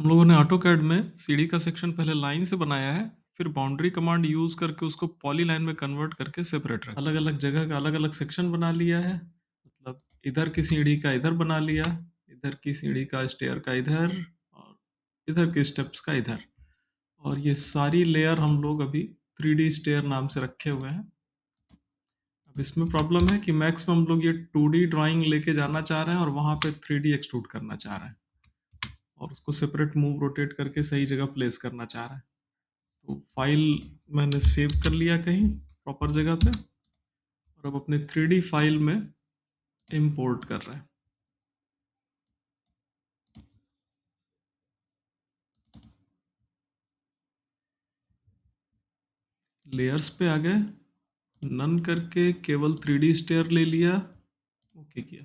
हम लोगों ने ऑटोकैड में सीढ़ी का सेक्शन पहले लाइन से बनाया है, फिर बाउंड्री कमांड यूज करके उसको पॉलीलाइन में कन्वर्ट करके सेपरेट रखा। अलग अलग जगह का अलग अलग सेक्शन बना लिया है। मतलब इधर की सीढ़ी का इधर बना लिया, इधर की सीढ़ी का स्टेयर का इधर, और इधर के स्टेप्स का इधर। और ये सारी लेयर हम लोग अभी 3D स्टेयर नाम से रखे हुए हैं। अब इसमें प्रॉब्लम है कि मैक्स में हम लोग ये 2D ड्राइंग लेके जाना चाह रहे हैं और वहां पे 3D एक्सट्रूड करना चाह रहे हैं, और उसको सेपरेट मूव रोटेट करके सही जगह प्लेस करना चाह रहे हैं। तो फाइल मैंने सेव कर लिया कहीं प्रॉपर जगह पे, और अब अपने 3D फाइल में इंपोर्ट कर रहे हैं। लेयर्स पे आ गए, नन करके केवल 3D स्टेयर ले लिया, ओके किया।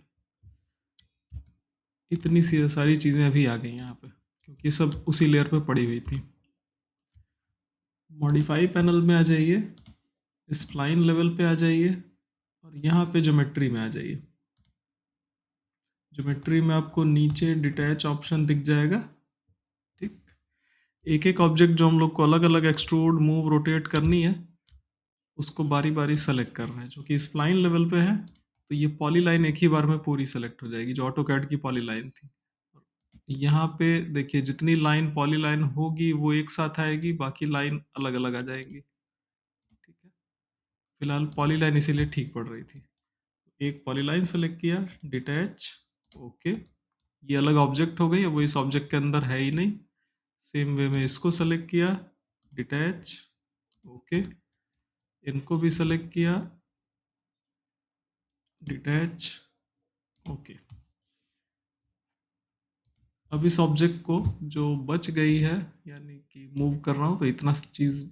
इतनी सी सारी चीज़ें अभी आ गई यहाँ पे, क्योंकि सब उसी लेयर पे पड़ी हुई थी। मॉडिफाई पैनल में आ जाइए, स्प्लाइन लेवल पे आ जाइए, और यहाँ पे ज्योमेट्री में आ जाइए। ज्योमेट्री में आपको नीचे डिटैच ऑप्शन दिख जाएगा। ठीक, एक एक ऑब्जेक्ट जो हम लोग को अलग अलग एक्सट्रूड मूव रोटेट करनी है, उसको बारी बारी सेलेक्ट कर रहे हैं। जो कि स्प्लाइन लेवल पे है, तो ये पॉलीलाइन एक ही बार में पूरी सेलेक्ट हो जाएगी, जो ऑटोकैड की पॉलीलाइन थी। यहाँ पे देखिए, जितनी लाइन पॉलीलाइन होगी वो एक साथ आएगी, बाकी लाइन अलग अलग आ जाएंगी। ठीक है, फिलहाल पॉलीलाइन इसीलिए ठीक पड़ रही थी। एक पॉलीलाइन सेलेक्ट किया, डिटैच, ओके। ये अलग ऑब्जेक्ट हो गई, अब वो इस ऑब्जेक्ट के अंदर है ही नहीं। सेम वे में इसको सेलेक्ट किया, डिटैच, ओके। इनको भी सेलेक्ट किया, डिटैच, ओके। अब इस ऑब्जेक्ट को जो बच गई है, यानी कि मूव कर रहा हूँ तो इतना चीज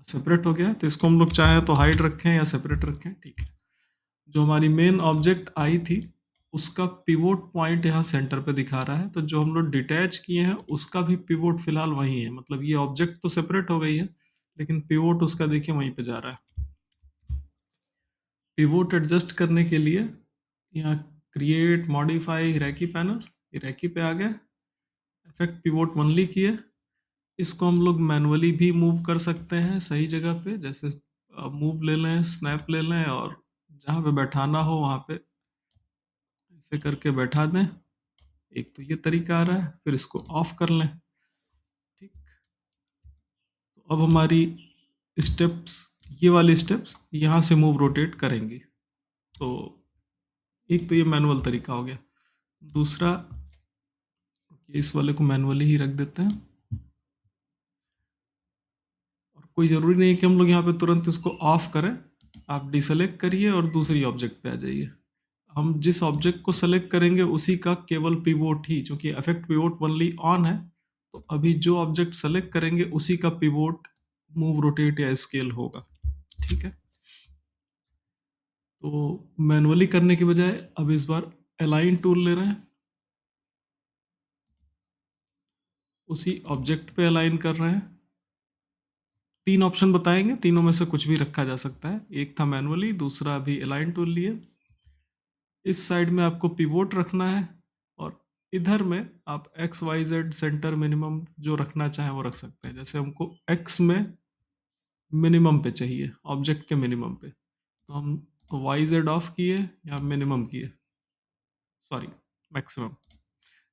सेपरेट हो गया, तो इसको हम लोग चाहें तो हाइड रखें या सेपरेट रखें। ठीक है, जो हमारी मेन ऑब्जेक्ट आई थी उसका पिवोट पॉइंट यहाँ सेंटर पे दिखा रहा है, तो जो हम लोग डिटैच किए हैं उसका भी पिवोट फिलहाल वही है। मतलब ये ऑब्जेक्ट तो सेपरेट हो गई है, लेकिन पिवोट उसका देखिए वहीं पे जा रहा है। पिवोट एडजस्ट करने के लिए यहाँ क्रिएट मॉडिफाई हिराकी पैनल, हिराकी पे आ गए, इफेक्ट पिवोट ओनली किए। इसको हम लोग मैनुअली भी मूव कर सकते हैं सही जगह पे, जैसे मूव ले लें, स्नैप ले लें, और जहाँ पे बैठाना हो वहाँ पे ऐसे करके बैठा दें। एक तो ये तरीका आ रहा है, फिर इसको ऑफ कर लें। ठीक, तो अब हमारी स्टेप्स, ये वाली स्टेप्स यहाँ से मूव रोटेट करेंगी। तो एक तो ये मैनुअल तरीका हो गया। दूसरा, इस वाले को मैनुअली ही रख देते हैं, और कोई ज़रूरी नहीं है कि हम लोग यहाँ पे तुरंत इसको ऑफ करें। आप डिसेलेक्ट करिए और दूसरी ऑब्जेक्ट पे आ जाइए। हम जिस ऑब्जेक्ट को सेलेक्ट करेंगे उसी का केवल पिवोट ही, क्योंकि इफेक्ट पिवोट ओनली ऑन है, तो अभी जो ऑब्जेक्ट सेलेक्ट करेंगे उसी का पिवोट मूव रोटेट या स्केल होगा। ठीक है, तो मैनुअली करने के बजाय अब इस बार अलाइन टूल ले रहे हैं, उसी ऑब्जेक्ट पे अलाइन कर रहे हैं। 3 ऑप्शन बताएंगे, तीनों में से कुछ भी रखा जा सकता है। एक था मैनुअली, दूसरा अभी अलाइन टूल लिए। इस साइड में आपको पिवोट रखना है, और इधर में आप x y z centre minimum जो रखना चाहें वो रख सकते हैं। जैसे हमको एक्स में मिनिमम पे चाहिए, ऑब्जेक्ट के मिनिमम पे, तो हम वाई जेड ऑफ किए या मिनिमम किए, सॉरी मैक्सिमम।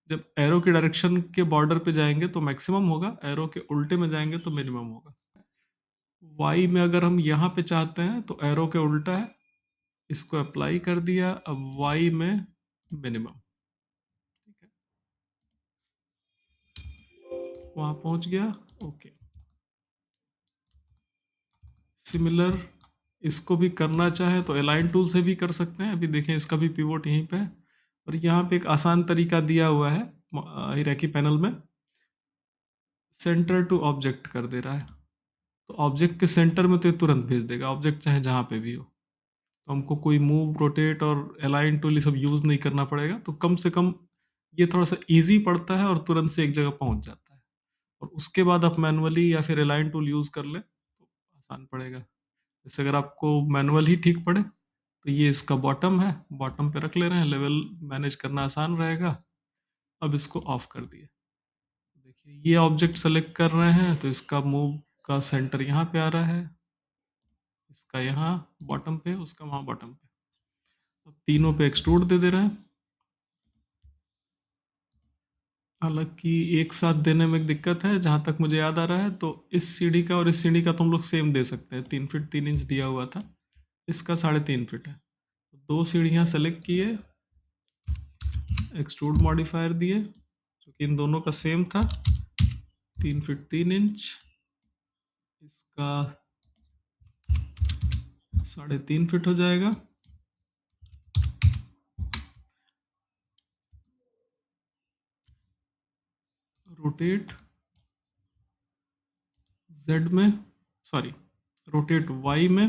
जब एरो के डायरेक्शन के बॉर्डर पे जाएंगे तो मैक्सिमम होगा, एरो के उल्टे में जाएंगे तो मिनिमम होगा। वाई में अगर हम यहाँ पे चाहते हैं तो एरो के उल्टा है, इसको अप्लाई कर दिया, अब वाई में मिनिमम। ठीक है, वहां पहुंच गया, ओके। सिमिलर इसको भी करना चाहे तो अलाइन टूल से भी कर सकते हैं। अभी देखें, इसका भी पिवोट यहीं पे है, और यहाँ पे एक आसान तरीका दिया हुआ है हिराकी पैनल में, सेंटर टू ऑब्जेक्ट कर दे रहा है। तो ऑब्जेक्ट के सेंटर में तो ये तुरंत भेज देगा, ऑब्जेक्ट चाहे जहाँ पे भी हो। तो हमको कोई मूव रोटेट और अलाइन टूल ये सब यूज नहीं करना पड़ेगा, तो कम से कम ये थोड़ा सा इजी पड़ता है और तुरंत से एक जगह पहुंच जाता है। और उसके बाद आप मैनुअली या फिर अलाइन टूल यूज कर ले तो आसान पड़ेगा। जैसे अगर आपको मैनुअल ही ठीक पड़े तो ये इसका बॉटम है, बॉटम पे रख ले रहे हैं, लेवल मैनेज करना आसान रहेगा। अब इसको ऑफ कर दिए, देखिए ये ऑब्जेक्ट सेलेक्ट कर रहे हैं तो इसका मूव का सेंटर यहाँ पे आ रहा है, इसका यहाँ बॉटम पे, उसका वहाँ बॉटम पे। अब तीनों पे एक्सट्रूड दे रहे हैं। हालांकि एक साथ देने में एक दिक्कत है, जहाँ तक मुझे याद आ रहा है तो इस सीढ़ी का और इस सीढ़ी का तो हम लोग सेम दे सकते हैं, 3 फीट 3 इंच दिया हुआ था, इसका 3.5 फीट है। दो सीढ़ियाँ सेलेक्ट किए, एक्सट्रूड मॉडिफायर दिए जो कि इन दोनों का सेम था, 3 फीट 3 इंच, इसका 3.5 फीट हो जाएगा। रोटेट Z में, सॉरी रोटेट Y में,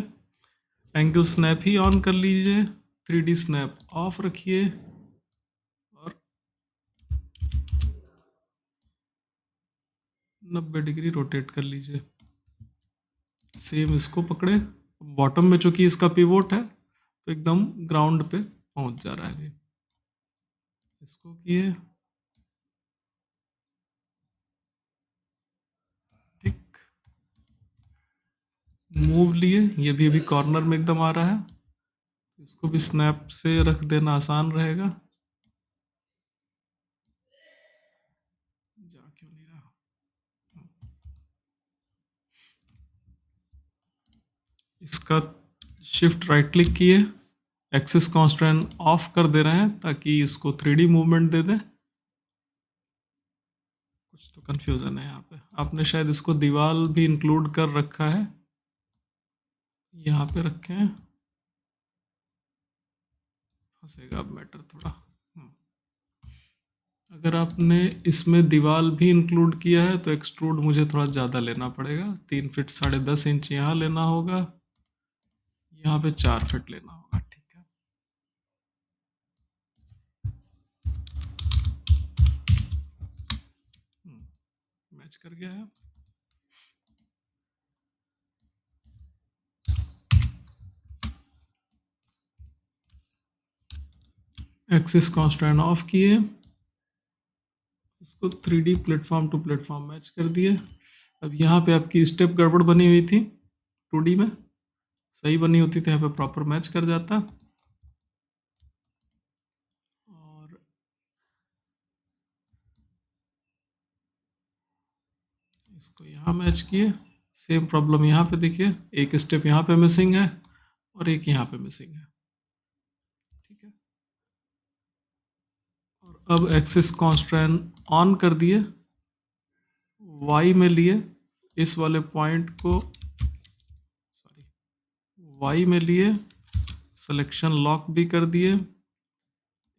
एंगल स्नैप ही ऑन कर लीजिए, 3D स्नैप ऑफ रखिए और 90 डिग्री रोटेट कर लीजिए। सेम इसको पकड़े, बॉटम में चूंकि इसका पिवोट है तो एकदम ग्राउंड पे पहुंच जा रहा है अभी। इसको किए, ठीक, मूव लिए, ये भी अभी कॉर्नर में एकदम आ रहा है, इसको भी स्नैप से रख देना आसान रहेगा। जा क्यों नहीं रहा? इसका शिफ्ट राइट क्लिक किए, एक्सिस कॉन्स्ट्रेंट ऑफ कर दे रहे हैं ताकि इसको 3D मूवमेंट दे दें। कुछ तो कंफ्यूजन है यहाँ पे, आपने शायद इसको दीवार भी इंक्लूड कर रखा है, यहाँ पे रखें, फंसेगा अब मैटर थोड़ा। अगर आपने इसमें दीवार भी इंक्लूड किया है तो एक्सट्रूड मुझे थोड़ा ज़्यादा लेना पड़ेगा, 3 फीट 10.5 इंच यहाँ लेना होगा, यहाँ पे 4 फीट लेना होगा, ठीक है। मैच कर गया है। एक्सिस कांस्टेंट ऑफ किए, इसको 3D platform to platform match कर दिए। अब यहाँ पे आपकी स्टेप गड़बड़ बनी हुई थी 2D में, सही बनी होती तो यहाँ पे प्रॉपर मैच कर जाता। और इसको यहाँ मैच किए, सेम प्रॉब्लम यहाँ पे देखिए, एक स्टेप यहाँ पे मिसिंग है और एक यहाँ पे मिसिंग है, ठीक है। और अब एक्सिस कांस्टेंट ऑन कर दिए, Y में लिए, इस वाले पॉइंट को, सॉरी, Y में लिए, सिलेक्शन लॉक भी कर दिए,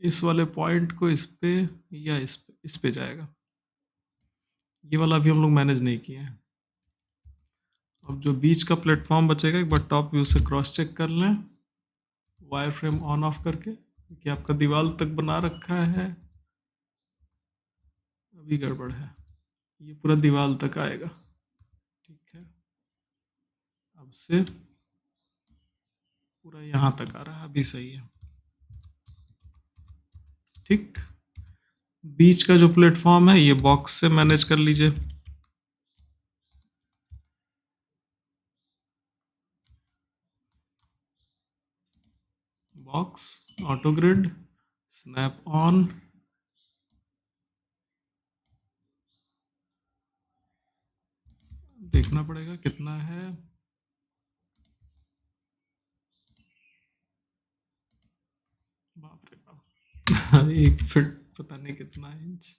इस वाले पॉइंट को इस पे या इस पे जाएगा, ये वाला अभी हम लोग मैनेज नहीं किए हैं। अब जो बीच का प्लेटफॉर्म बचेगा एक बार टॉप व्यू से क्रॉस चेक कर लें, वायर फ्रेम ऑन ऑफ करके, कि आपका दीवार तक बना रखा है, अभी गड़बड़ है, ये पूरा दीवार तक आएगा, ठीक है। अब से पूरा यहाँ तक आ रहा है, अभी सही है, ठीक। बीच का जो प्लेटफॉर्म है ये बॉक्स से मैनेज कर लीजिए, box, auto grid, snap on, देखना पड़ेगा कितना है, बाप रे बाप, अरे 1 फीट पता नहीं कितना इंच,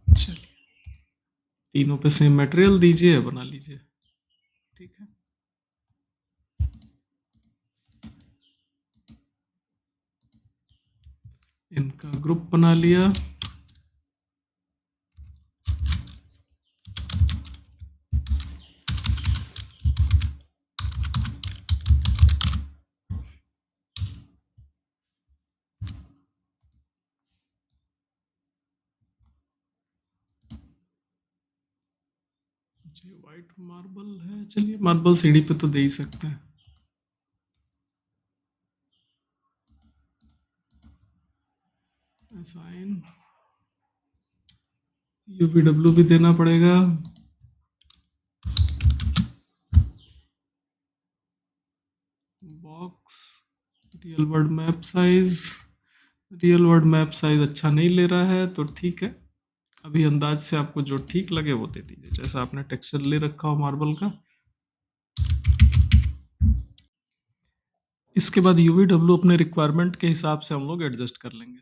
चलिए तीनों पे सेम मटेरियल दीजिए, बना लीजिए, ठीक है। इनका ग्रुप बना लिया, ये वाइट मार्बल है, चलिए मार्बल सीढ़ी पे तो दे ही सकते हैं। असाइन UVW भी देना पड़ेगा। Box real world map size, real world map size अच्छा नहीं ले रहा है तो ठीक है, अभी अंदाज से आपको जो ठीक लगे वो दे दीजिए, जैसा आपने टेक्सचर ले रखा हो मार्बल का। इसके बाद UVW अपने रिक्वायरमेंट के हिसाब से हम लोग एडजस्ट कर लेंगे।